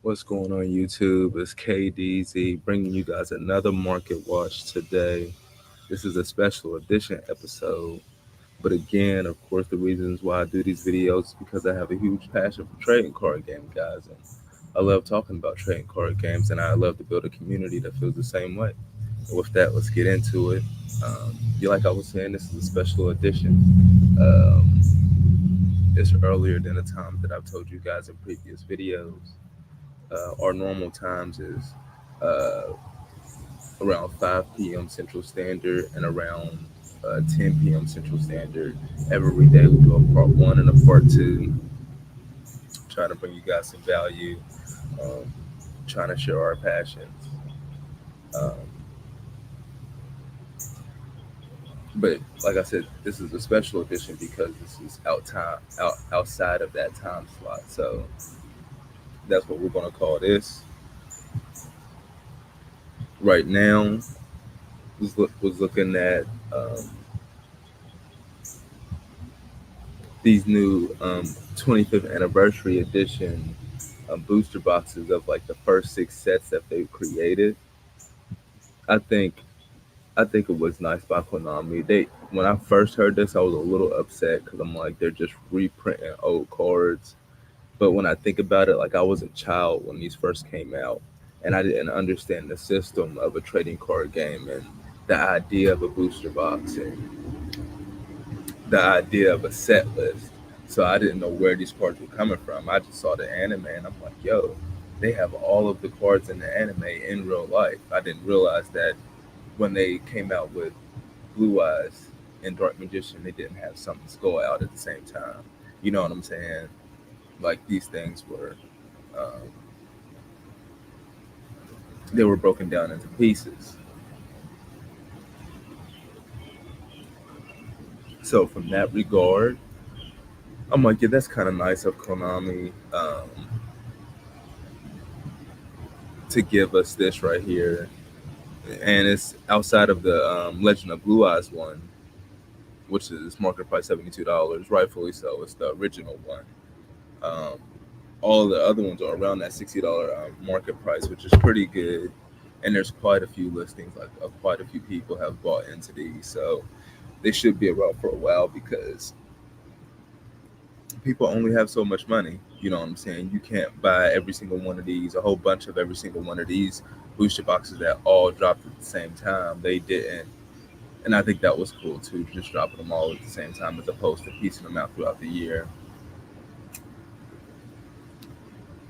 What's going on YouTube? It's KDZ bringing you guys another Market Watch today. This is a special edition episode. But again, of course, the reasons why I do these videos is because I have a huge passion for trading card games, guys. And I love talking about trading card games, and I love to build a community that feels the same way. And with that, let's get into it. Like I was saying, this is a special edition. Um, it's earlier than the times that I've told you guys in previous videos. Our normal times is uh, around 5 p.m. Central Standard and around 10 p.m. Central Standard. Every day we do a part one and a part two, trying to bring you guys some value, um, trying to share our passions. Um, but like I said, this is a special edition because this is outside of that time slot. So that's what we're going to call this. Right now, was looking at these new 25th anniversary edition booster boxes of like the first six sets that they created. I think I think it was nice by Konami. They When I first heard this, I was a little upset because I'm like they're just reprinting old cards. But when I think about it, like I was a child when these first came out, and I didn't understand the system of a trading card game and the idea of a booster box and the idea of a set list. So I didn't know where these cards were coming from. I just saw the anime and I'm like, yo, they have all of the cards in the anime in real life. I didn't realize that when they came out with Blue Eyes and Dark Magician, they didn't have Summon Skull out at the same time. You know what I'm saying? Like these things were, um, they were broken down into pieces. So from that regard, I'm like, yeah, that's kind of nice of Konami. To give us this right here, and it's outside of the Legend of Blue Eyes one, which is market price $72, rightfully so. It's the original one. Um, all of the other ones are around that $60 market price, which is pretty good. And there's quite a few listings, like quite a few people have bought into these, so they should be around for a while because people only have so much money. You know what I'm saying? You can't buy every single one of these, a whole bunch of every single one of these booster boxes that all dropped at the same time. They didn't. And I think that was cool too, just dropping them all at the same time as opposed to piecing them out throughout the year.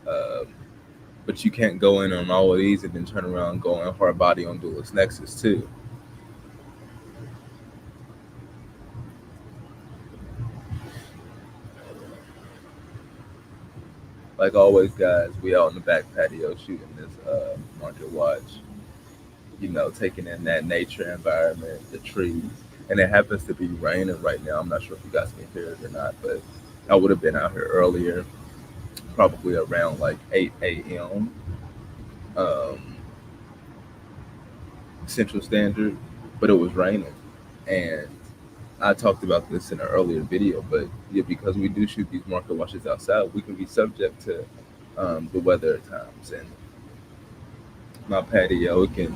Um, but you can't go in on all of these and then turn around and go in hard body on Duelist Nexus too. Like always, guys, we out in the back patio shooting this market watch. Taking in that nature environment, the trees, and it happens to be raining right now. I'm not sure if you guys can hear it or not, but I would have been out here earlier, probably around like 8 a.m. Um, Central Standard, but it was raining, and I talked about this in an earlier video. But yeah, because we do shoot these market watches outside, we can be subject to the weather at times, and my patio it can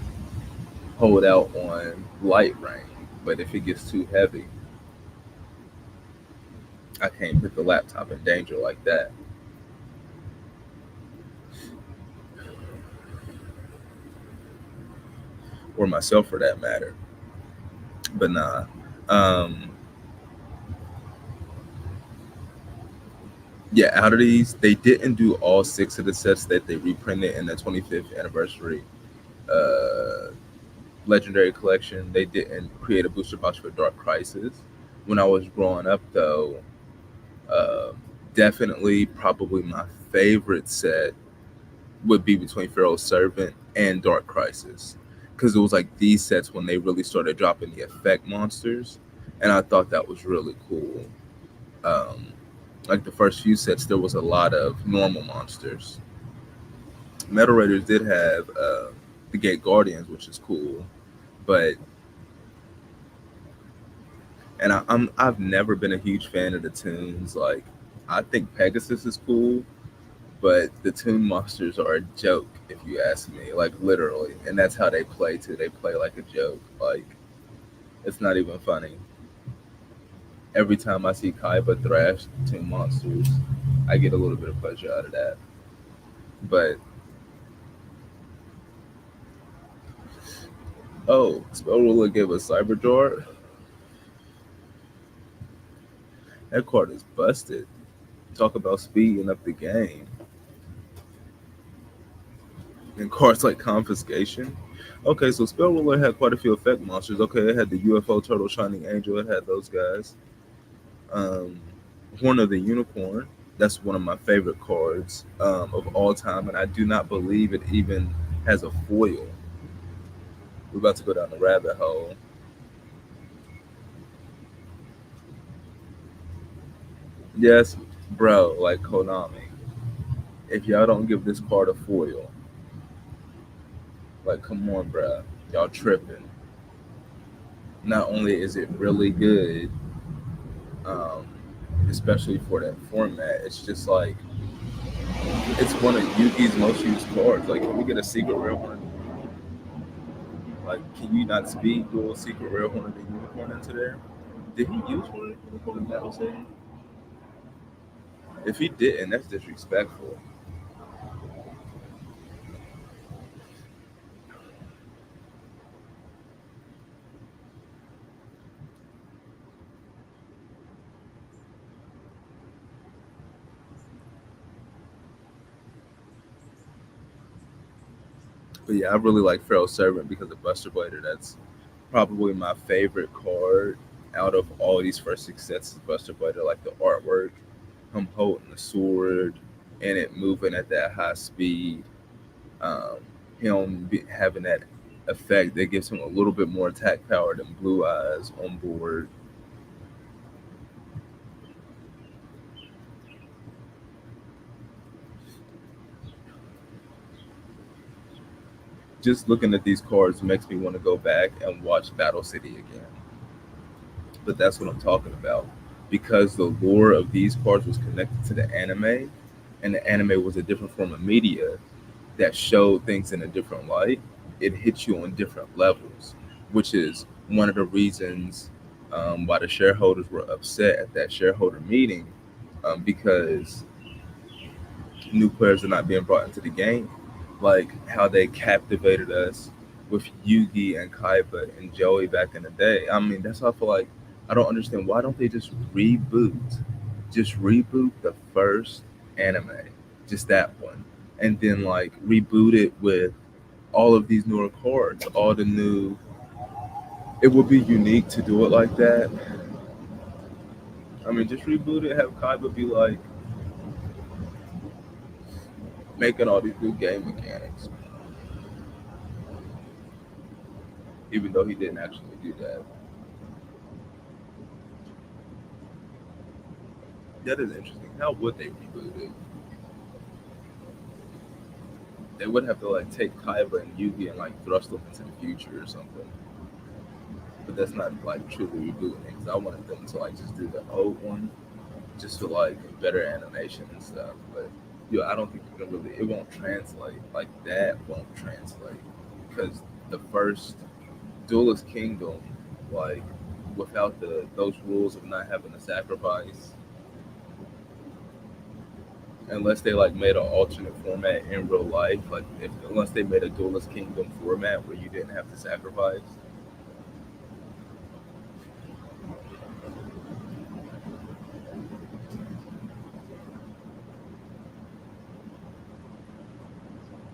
hold out on light rain, but if it gets too heavy, I can't put the laptop in danger like that, or myself for that matter. But nah. Um, yeah, out of these, they didn't do all six of the sets that they reprinted in the 25th anniversary uh, Legendary Collection. They didn't create a booster box for Dark Crisis. When I was growing up, though, uh, definitely probably my favorite set would be between Pharaoh's Servant and Dark Crisis, because it was like these sets when they really started dropping the effect monsters, and I thought that was really cool. Um, like the first few sets, there was a lot of normal monsters. Metal Raiders did have the Gate Guardians, which is cool, but I've never been a huge fan of the tunes. Like I think Pegasus is cool, But the Toon Monsters are a joke, if you ask me, like literally, and that's how they play too. They play like a joke, like it's not even funny. Every time I see Kaiba thrash Toon Monsters, I get a little bit of pleasure out of that. But oh, Spell Ruler gave us Cyber Drawer. That card is busted. Talk about speeding up the game. And cards like Confiscation. Okay, so Spell Ruler had quite a few effect monsters. Okay, it had the UFO Turtle Shining Angel. It had those guys. Um, Horn of the Unicorn. That's one of my favorite cards of all time, and I do not believe it even has a foil. We're about to go down the rabbit hole. Yes, bro, like Konami. If y'all don't give this card a foil, like come on, bro, y'all tripping. Not only is it really good, um, especially for that format, it's just like it's one of Yugi's most used cards. Like, can we get a secret rare one? Like, can you not speed dual secret rare one of the unicorn into there? Did he use one of the unicorn in Battle City? If he didn't, that's disrespectful. But yeah, I really like Feral Servant because of Buster Blader. That's probably my favorite card out of all these first six sets of Buster Blader. Like the artwork, him holding the sword, and it moving at that high speed. Um, having that effect that gives him a little bit more attack power than Blue Eyes on board. Just looking at these cards makes me want to go back and watch Battle City again. But that's what I'm talking about. Because the lore of these cards was connected to the anime, and the anime was a different form of media that showed things in a different light, it hits you on different levels, which is one of the reasons why the shareholders were upset at that shareholder meeting because new players are not being brought into the game, like how they captivated us with Yugi and Kaiba and Joey back in the day. I mean, that's how I feel like I don't understand why don't they just reboot the first anime, just that one, and then like reboot it with all of these newer cards, all the new. It would be unique to do it like that. I mean, just reboot it, have Kaiba be like making all these new game mechanics, even though he didn't actually do that. That is interesting. How would they reboot it? They would have to like take Kaiba and Yugi and like thrust them into the future or something. But that's not like truly rebooting it because I wanted them to like just do the old one just for like better animation and stuff. But I don't think you can really. It won't translate like that. Won't translate because the first Duelist Kingdom, like without those rules of not having a sacrifice, unless they like made an alternate format in real life, like unless they made a Duelist Kingdom format where you didn't have to sacrifice,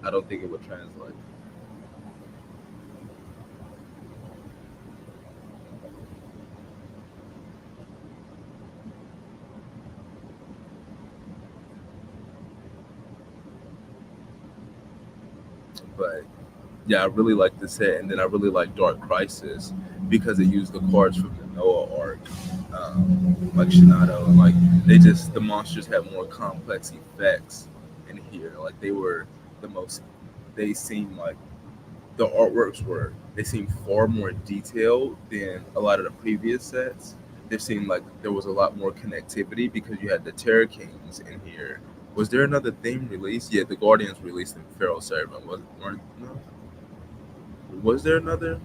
I don't think it would translate. But yeah, I really like this set, and then I really like Dark Crisis because it used the cards from the Noah arc, like Shinato, and like the monsters have more complex effects in here. Like they were the most, they seem like the artworks were they seemed far more detailed than a lot of the previous sets. There seemed like there was a lot more connectivity because you had the Terror Kings in here Was there another theme release? Yeah, the Guardians released in Feral Servant. No? Was there another?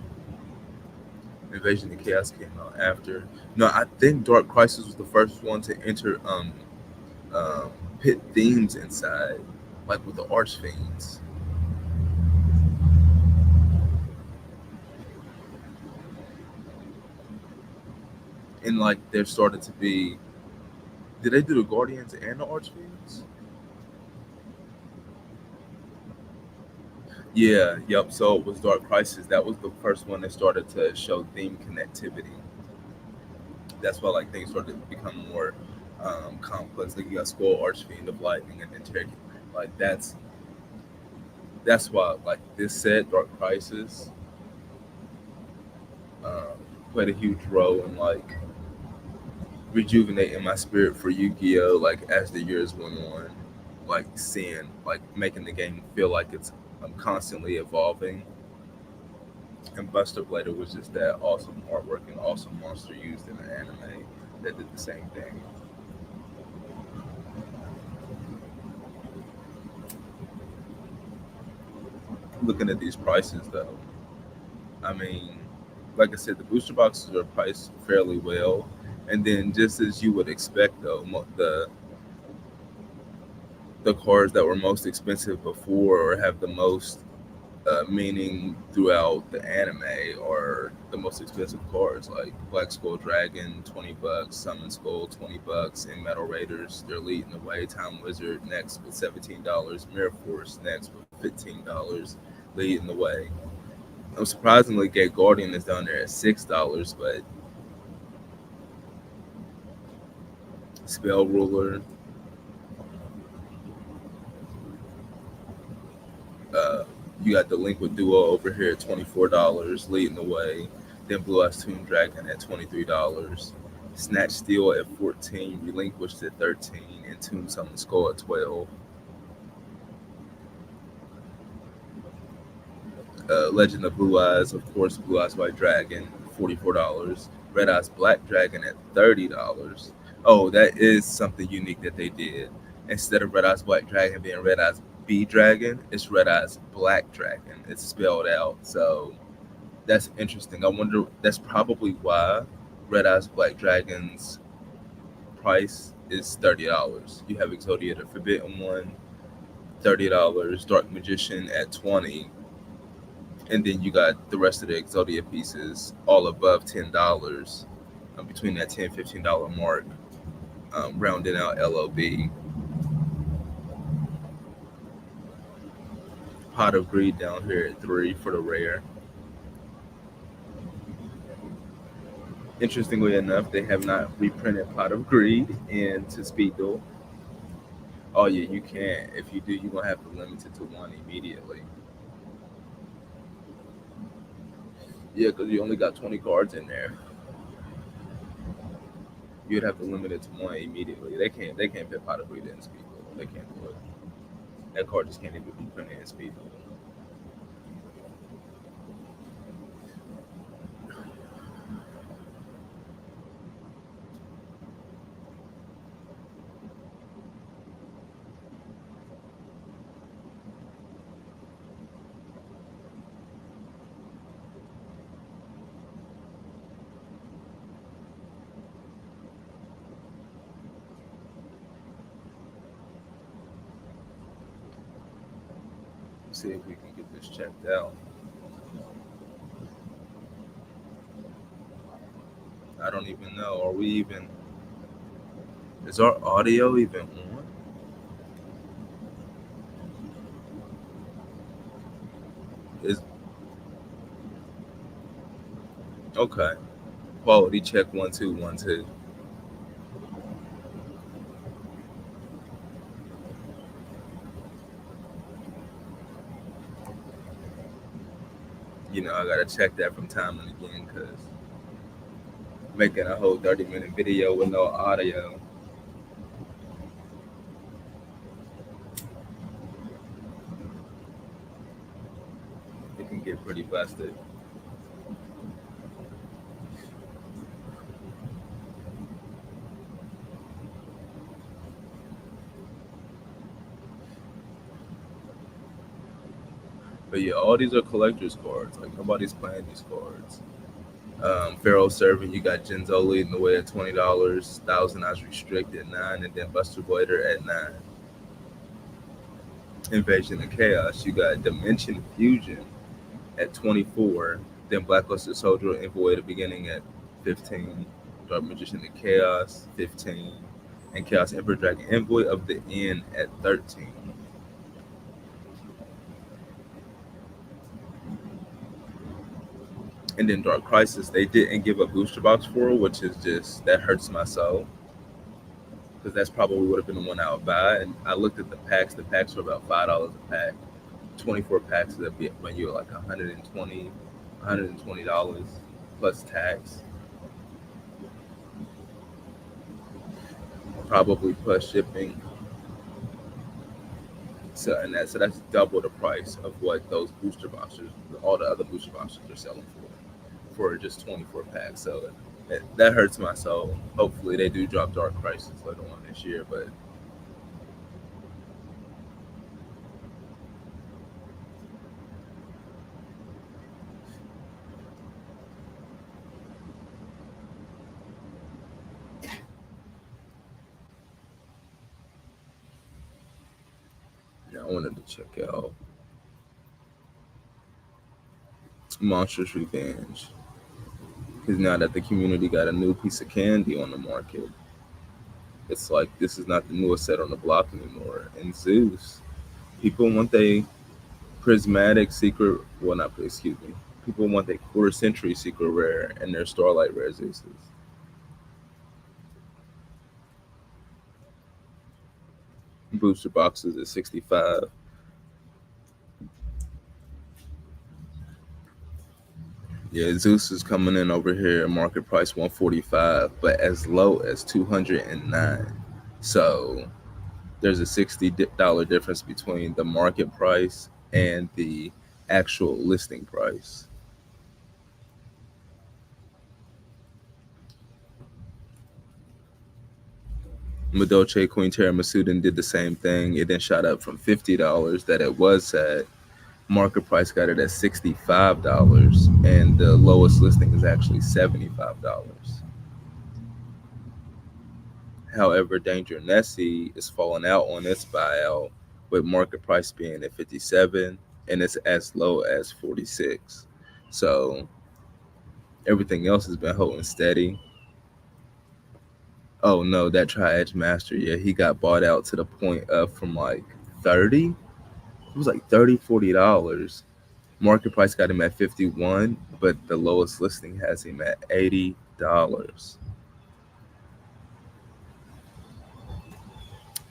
Invasion of Chaos came out after. No, I think Dark Crisis was the first one to enter um pit themes inside, like with the Archfiends. And like there started to be, did they do the Guardians and the Archfiends? Yeah, yep. So it was Dark Crisis. That was the first one that started to show theme connectivity. That's why like things started to become more complex. Like you got Skull Archfiend of Lightning and then Cherokee. Like that's why like this set Dark Crisis um, played a huge role in like rejuvenating my spirit for Yu-Gi-Oh. Like as the years went on, like seeing like making the game feel like it's constantly evolving. And Buster Blader was just that awesome artwork and awesome monster used in the anime that did the same thing. Looking at these prices though, I mean, like I said, the booster boxes are priced fairly well, and then just as you would expect though, the cards that were most expensive before or have the most meaning throughout the anime are the most expensive cards, like Black Skull Dragon, $20, Summon Skull, $20, and Metal Raiders. They're leading the way. Time Wizard next with $17, Mirror Force next with $15, leading the way. Surprisingly, Gate Guardian is down there at $6, but Spell Ruler, uh, you got the Liquid Duo over here at $24, leading the way. Then Blue Eyes Tomb Dragon at $23. Snatch Steel at 14, Relinquished at 13, and Tomb Summon Skull at 12. Legend of Blue Eyes, of course, Blue Eyes White Dragon, $44. Red Eyes Black Dragon at $30. Oh, that is something unique that they did. Instead of Red Eyes Black Dragon being Red Eyes B Dragon, it's Red Eyes Black Dragon. It's spelled out. So that's interesting. I wonder, that's probably why Red Eyes Black Dragon's price is $30. You have Exodia the Forbidden One, $30, Dark Magician at 20, and then you got the rest of the Exodia pieces all above $10, between that $10-15 mark, rounding out LOB. Pot of Greed down here at 3 for the rare. Interestingly enough, they have not reprinted Pot of Greed into Speed Duel. Oh yeah, you can. If you do, you're gonna have to limit it to one immediately. Yeah, because you only got 20 cards in there. You'd have to limit it to one immediately. They can't put Pot of Greed in Speed Duel. They can't do it. That card just can't even be printed in Speed Duel. See if we can get this checked out. I don't even know. Are we even? Is our audio even on? Is okay. Quality check 1 2 1 2. I gotta check that from time and again because making a whole 30-minute video with no audio, it can get pretty busted. But yeah, all these are collector's cards. Like nobody's playing these cards. Pharaoh Servant, you got Jinzo leading the way at $20, Thousand Eyes Restrict at 9, and then Buster Blader at 9. Invasion of Chaos, you got Dimension Fusion at 24, then Blackluster Soldier Envoy at the beginning at 15, Dark Magician of Chaos 15, and Chaos Emperor Dragon Envoy of the End at 13. And then Dark Crisis, they didn't give a booster box for, which is just that hurts my soul because that's probably would have been the one I would buy. And I looked at the packs. The packs were about $5 a pack. 24 packs that be when you're like 120, $120 plus tax, probably plus shipping. So that's double the price of what those booster boxes, all the other booster boxes are selling for just 24 packs. So that hurts my soul. Hopefully they do drop Dark Crisis later on this year, but yeah, I wanted to check out Monsters Revenge because now that the community got a new piece of candy on the market, it's like this is not the newest set on the block anymore. And Zeus, people want they prismatic secret, well not excuse me. People want their quarter century secret rare and their starlight rare Zeuses. Booster boxes at 65. Yeah, Zeus is coming in over here, market price 145, but as low as 209. So there's a $60 difference between the market price and the actual listing price. Madoche Queen Terra Masuden did the same thing. It then shot up from $50 that it was at. Market price got it at $65, and the lowest listing is actually $75. However, Danger Nessie is falling out on its buyout, with market price being at 57, and it's as low as 46. So everything else has been holding steady. Oh no, that Tri-Edge Master, yeah, he got bought out to the point of from like 30. It was like 30, $40. Market price got him at 51, but the lowest listing has him at $80.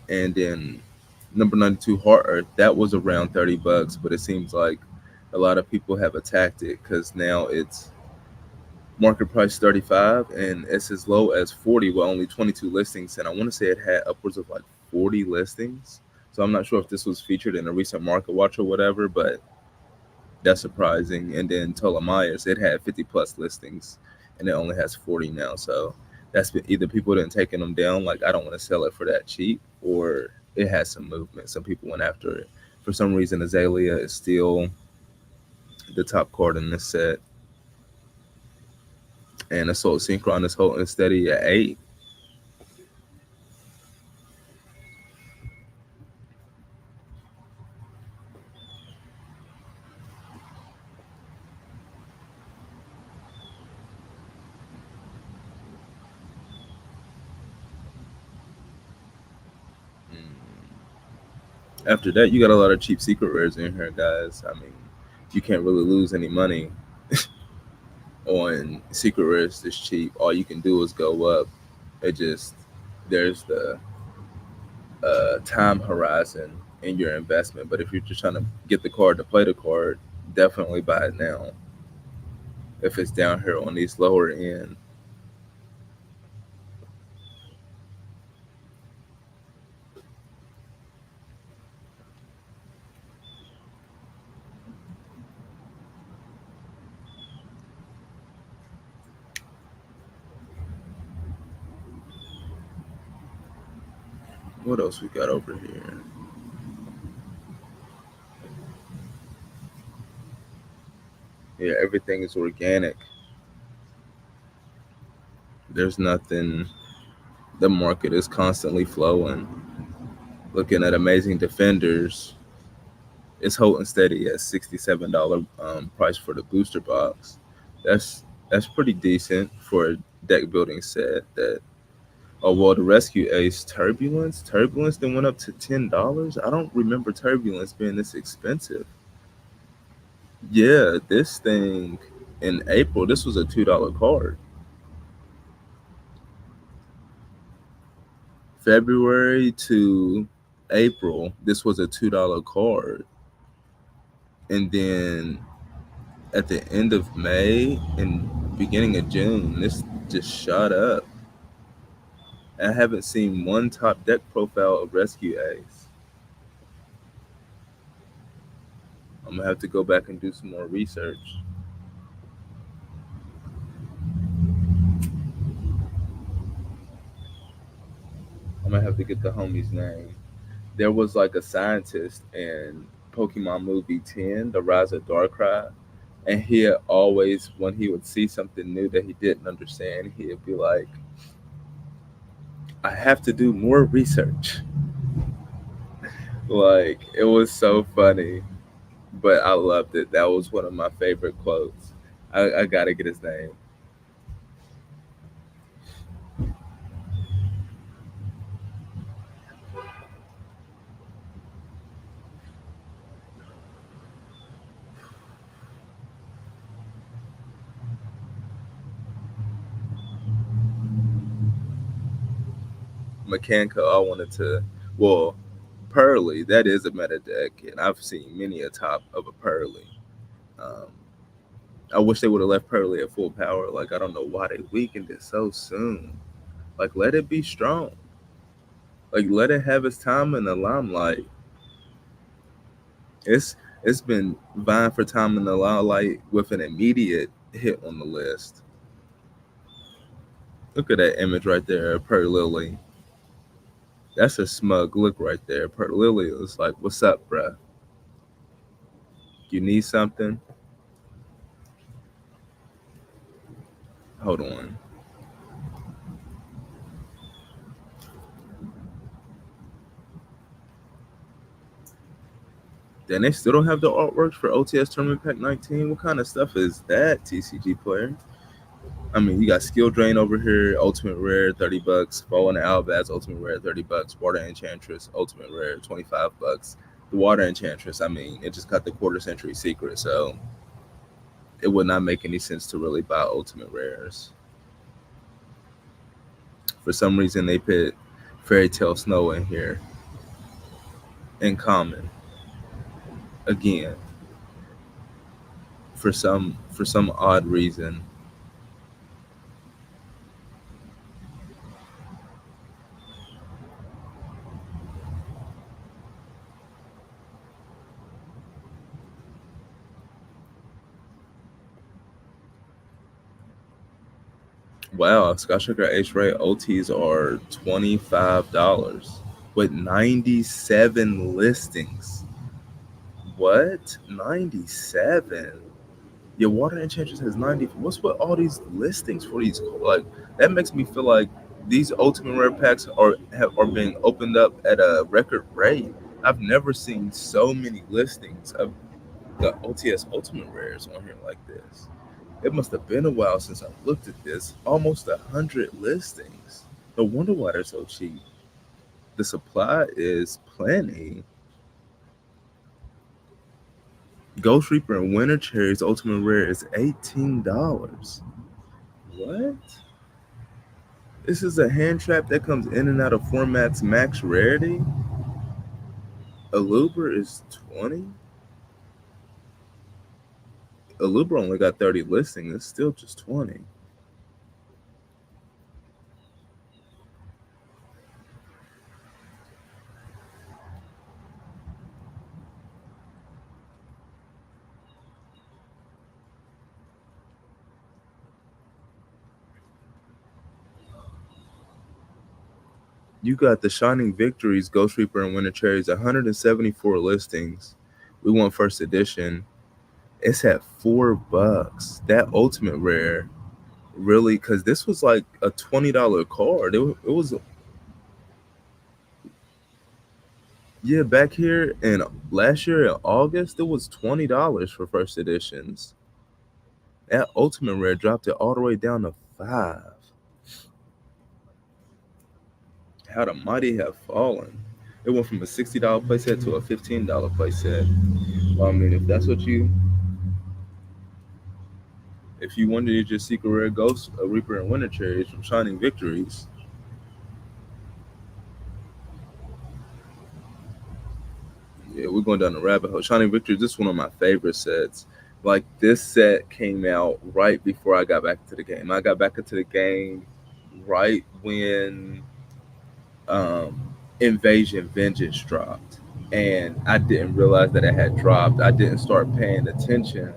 And then number 92 Heart Earth, that was around $30, but it seems like a lot of people have attacked it because now it's market price 35 and it's as low as 40 with only 22 listings. And I want to say it had upwards of like 40 listings. So I'm not sure if this was featured in a recent market watch or whatever, but that's surprising. And then Ptolemaios, it had 50 plus listings and it only has 40 now. So that's been either people didn't taking them down, like I don't want to sell it for that cheap, or it has some movement. Some people went after it. For some reason, Azalea is still the top card in this set. And Assault Synchron is holding steady at 8. After that, you got a lot of cheap secret rares in here, guys. I mean, you can't really lose any money on secret rares this cheap. All you can do is go up. It just there's the time horizon in your investment. But if you're just trying to get the card to play the card, definitely buy it now. If it's down here on these lower end, what else we got over here? Yeah, everything is organic. There's nothing. The market is constantly flowing. Looking at Amazing Defenders, it's holding steady at $67 price for the booster box. That's that's pretty decent for a deck building set. That oh well, the Rescue Ace Turbulence then went up to $10. I don't remember Turbulence being this expensive. Yeah, this thing in April, this was a $2 card. February to April, this was a $2 card. And then at the end of May and beginning of June, this just shot up. I haven't seen one top deck profile of Rescue Ace. I'm gonna have to go back and do some more research. I'm gonna have to get the homie's name. There was like a scientist in Pokemon movie 10, The Rise of Darkrai, and he had always, when he would see something new that he didn't understand, he'd be like, I have to do more research. Like, it was so funny, but I loved it. That was one of my favorite quotes. I gotta get his name. Mechanica, I wanted to, well, Pearly, that is a meta deck, and I've seen many a top of a Pearly. Um, I wish they would have left Pearly at full power. Like, I don't know why they weakened it so soon. Like, let it be strong. Like, let it have its time in the limelight. It's it's been vying for time in the limelight with an immediate hit on the list. Look at that image right there, Per Lily. That's a smug look right there. Per Lily is like, "What's up, bruh? You need something? Hold on." Then they still don't have the artworks for OTS Tournament Pack 19. What kind of stuff is that, TCG player? I mean, you got Skill Drain over here, Ultimate Rare, $30. Fall in the Albaz, Ultimate Rare, $30. Water Enchantress, Ultimate Rare, $25. The Water Enchantress, I mean, it just got the quarter century secret, so it would not make any sense to really buy Ultimate Rares. For some reason, they put Fairy Tale Snow in here in common again for some odd reason. Wow, Scott Sugar H Ray OTs are $25 with 97 listings. What? 97? Your Water Enchantress has 90. What's with all these listings for these? Like, that makes me feel like these Ultimate Rare packs are being opened up at a record rate. I've never seen so many listings of the OTS Ultimate Rares on here like this. It must have been a while since I looked at this. Almost 100 listings. No wonder why they're so cheap. The supply is plenty. Ghost Reaper and Winter Cherry's Ultimate Rare is $18. What? This is a hand trap that comes in and out of formats max rarity. Aluber is 20. Aluber only got 30 listings. It's still just 20. You got the Shining Victories, Ghost Reaper, and Winter Cherries, 174 listings. We want first edition. It's at $4. That ultimate rare really, because this was like a $20 card. It was yeah, back here in last year in August, it was $20 for first editions. That ultimate rare dropped it all the way down to 5. How the mighty have fallen. It went from a $60 playset to a $15 playset. Well, I mean, if you wanted your secret rare ghost, a Reaper and Winter Cherries from Shining Victories, yeah, we're going down the rabbit hole. Shining Victories, this is one of my favorite sets. Like this set came out right before I got back into the game. I got back into the game right when um, Invasion Vengeance dropped, and I didn't realize that it had dropped. I didn't start paying attention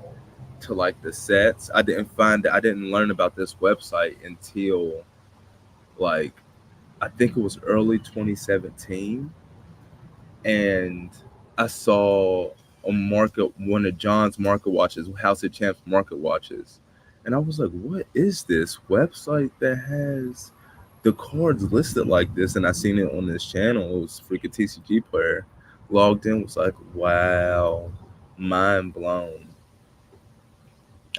to like the sets. I didn't learn about this website until like I think it was early 2017, and I saw a market one of John's market watches, House of Champs market watches, and I was like, "What is this website that has the cards listed like this?" And I seen it on this channel. It was freaking TCG player. Logged in, was like, "Wow, mind blown."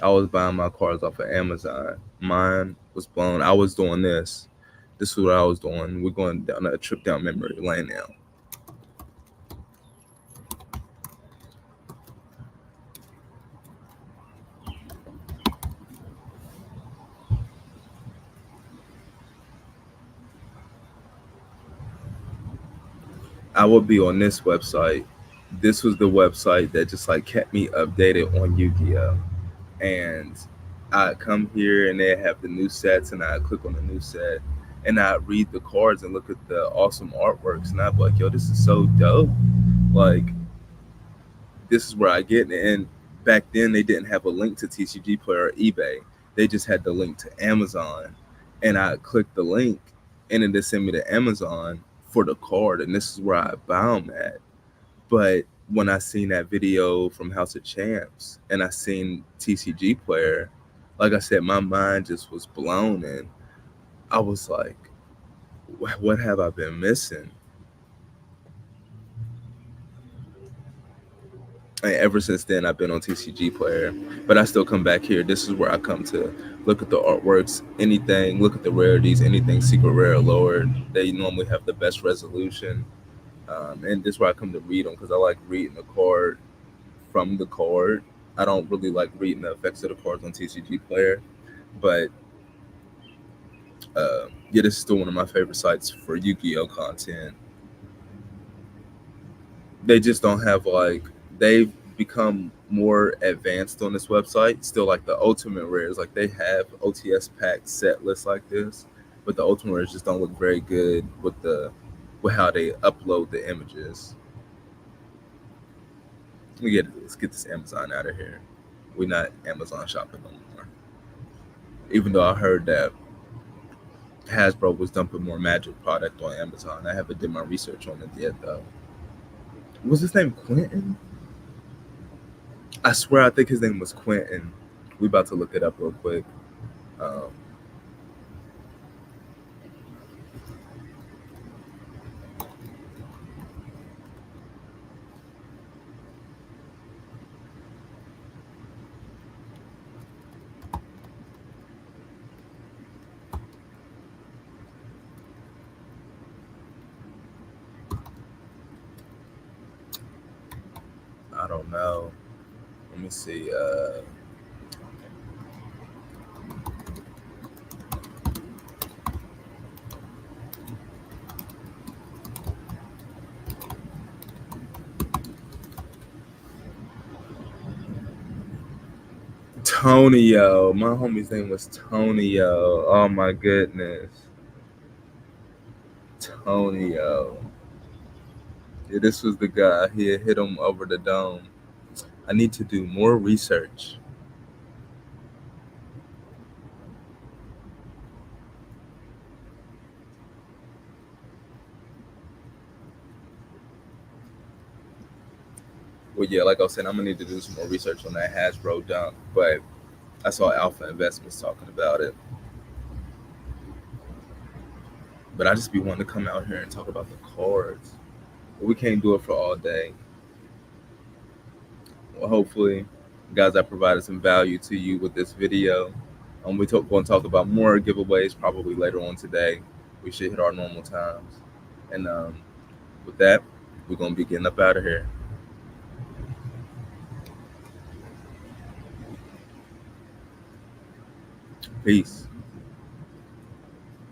I was buying my cards off of Amazon. Mine was blown. I was doing this. This is what I was doing. We're going down a trip down memory lane now. I would be on this website. This was the website that just like kept me updated on Yu-Gi-Oh. And I come here and they have the new sets, and I click on the new set, and I read the cards and look at the awesome artworks, and I'm like, yo, this is so dope. Like this is where I get it. And back then they didn't have a link to TCG Player or eBay. They just had the link to Amazon, and I clicked the link, and then they sent me to Amazon for the card, and this is where I bound at. But when I seen that video from House of Champs and I seen TCG Player, like I said, my mind just was blown, and I was like, what have I been missing? And ever since then, I've been on TCG Player, but I still come back here. This is where I come to look at the artworks, anything, look at the rarities, anything secret rare or lower. They normally have the best resolution, and this is where I come to read them because I like reading the card from the card. I don't really like reading the effects of the cards on TCG Player, but yeah, this is still one of my favorite sites for Yu-Gi-Oh content. They just don't have like they've become more advanced on this website. Still like the ultimate rares, like they have OTS pack set lists like this, but the ultimate rares just don't look very good with how they upload the images. Let's get this Amazon out of here. We're not Amazon shopping no more. Even though I heard that Hasbro was dumping more Magic product on Amazon. I haven't did my research on it yet though. Was his name Quentin? I swear I think his name was Quentin. We about to look it up real quick. Um, I don't know. Let me see. Tonio. My homie's name was Tonio. Oh my goodness. Tonio. Yeah, this was the guy. He had hit him over the dome. I need to do more research. Well, yeah, like I was saying, I'm gonna need to do some more research on that Hasbro dunk, but I saw Alpha Investments talking about it. But I just be wanting to come out here and talk about the cards. But we can't do it for all day. Well, hopefully, guys, I provided some value to you with this video. We're going to talk about more giveaways probably later on today. We should hit our normal times. And with that, we're going to be getting up out of here. Peace.